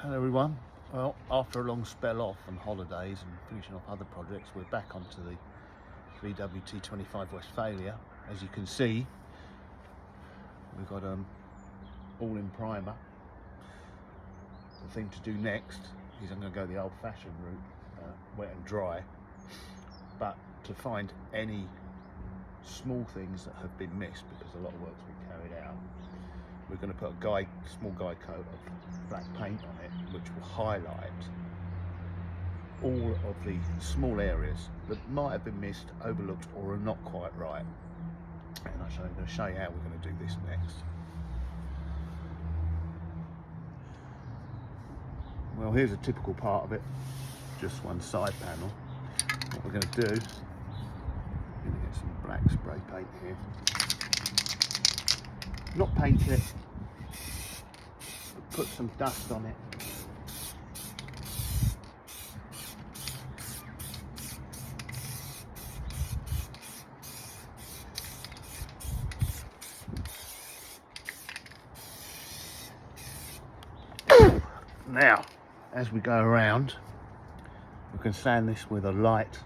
Hello everyone. Well, after a long spell off on holidays and finishing off other projects, we're back onto the VW T25 Westfalia. As you can see, we've got all in primer. The thing to do next is I'm going to go the old-fashioned route, wet and dry, but to find any small things that have been missed, because a lot of work's been carried out, we're going to put a small guide coat of black paint on it, which will highlight all of the small areas that might have been missed, overlooked, or are not quite right. And I'm going to show you how we're going to do this next. Well, here's a typical part of it, just one side panel. What we're going to do, we're going to get some black spray paint here. Not paint it, but put some dust on it. Now, as we go around, we can sand this with a light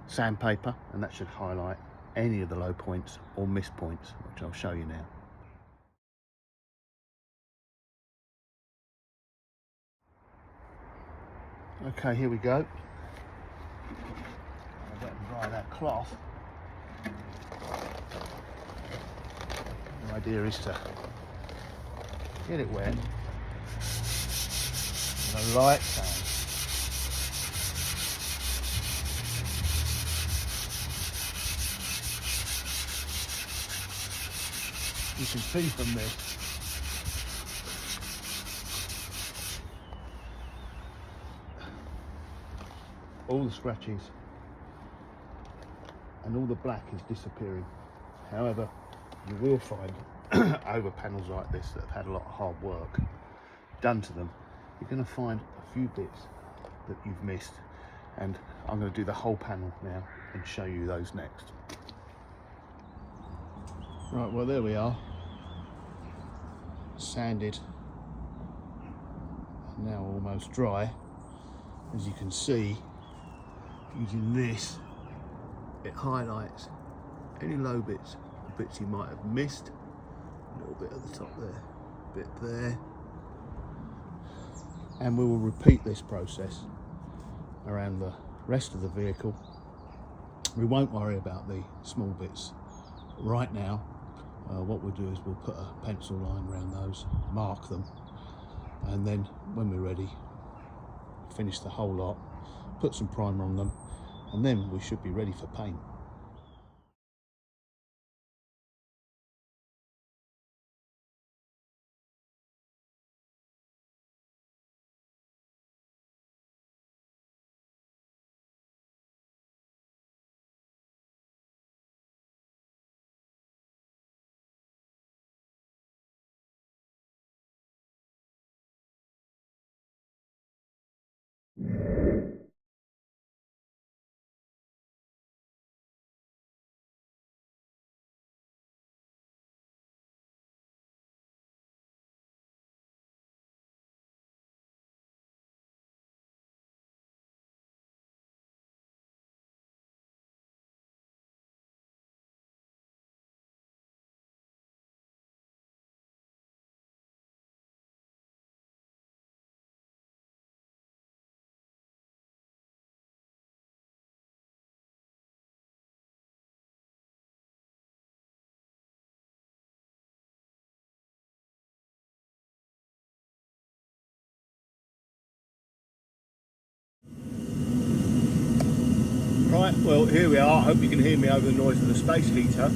sandpaper, and that should highlight any of the low points or missed points, which I'll show you now. Okay, here we go. I'll wet and dry that cloth. The idea is to get it wet with a light sand. You can see from this all the scratches and all the black is disappearing. However, you will find over panels like this that have had a lot of hard work done to them, you're going to find a few bits that you've missed, and I'm going to do the whole panel now and show you those next. Right, well there we are, sanded and now almost dry. As you can see, using this, it highlights any low bits, the bits you might have missed, a little bit at the top there, a bit there, and we will repeat this process around the rest of the vehicle. We won't worry about the small bits right now. What we'll do is we'll put a pencil line around those, mark them, and then when we're ready, finish the whole lot, put some primer on them, and then we should be ready for paint. Right, well here we are. I hope you can hear me over the noise of the space heater.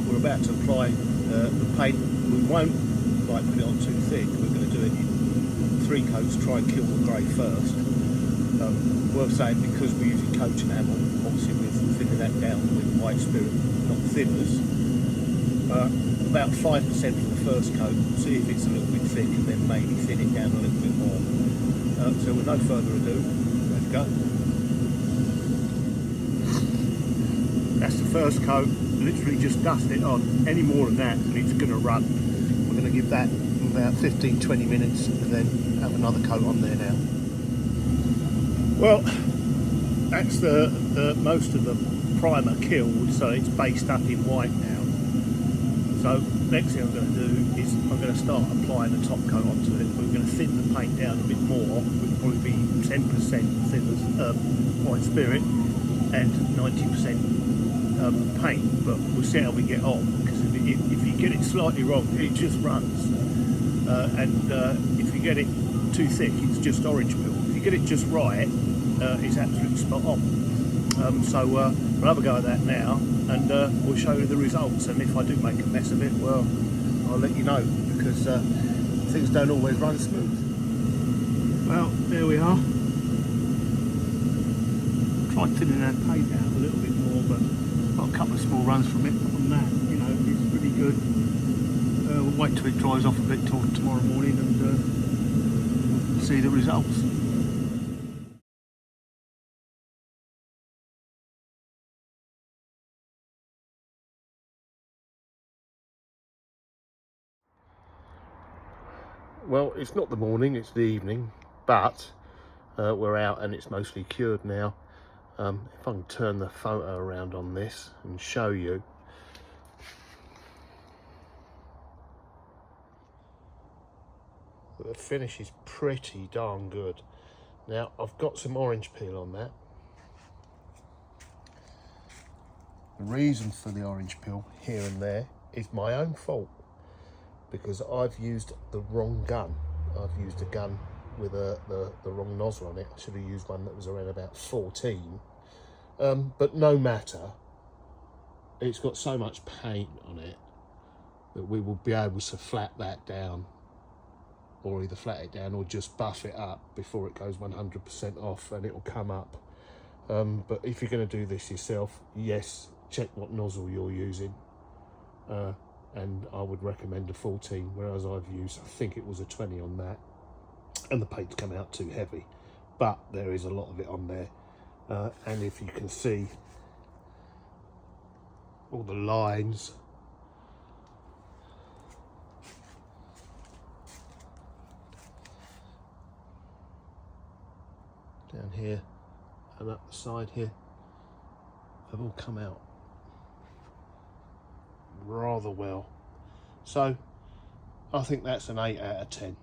We're about to apply the paint. We won't put it on too thick. We're going to do it in 3 coats, try and kill the grey first. Worth saying, because we're using coach enamel, obviously we're thinning that down with white spirit, not thinners. About 5% for the first coat, see if it's a little bit thick, and then maybe thin it down a little bit more. So with no further ado, let's go. That's the first coat, literally just dust it on. Any more than that and it's going to run. We're going to give that about 15-20 minutes and then have another coat on there now. Well, that's the most of the primer killed, so it's based up in white now. So next thing I'm going to do is I'm going to start applying the top coat onto it. We're going to thin the paint down a bit more. It'll probably be 10% thin as white spirit and 90% paint, but we'll see how we get on, because if you get it slightly wrong, it just runs, and if you get it too thick, it's just orange peel. If you get it just right, it's absolutely spot on. So we'll have a go at that now, and we'll show you the results, and if I do make a mess of it, well, I'll let you know, because things don't always run smooth. Well, there we are. Tried thinning that paint out a little bit more, but got a couple of small runs from it. On that, you know, it's pretty good. We'll wait till it dries off a bit till tomorrow morning and see the results. Well, it's not the morning, it's the evening, but we're out and it's mostly cured now. If I can turn the photo around on this and show you. The finish is pretty darn good. Now, I've got some orange peel on that. The reason for the orange peel here and there is my own fault, because I've used the wrong gun. I've used a gun with the wrong nozzle on it. I should have used one that was around about 14. But no matter, it's got so much paint on it that we will be able to flat that down, or either flat it down or just buff it up before it goes 100% off, and it will come up. But if you're going to do this yourself, yes, check what nozzle you're using. And I would recommend a 14, whereas I've used, I think it was a 20 on that, and the paint's come out too heavy, but there is a lot of it on there. And if you can see all the lines, down here and up the side here, have all come out rather well. So I think that's an 8 out of 10.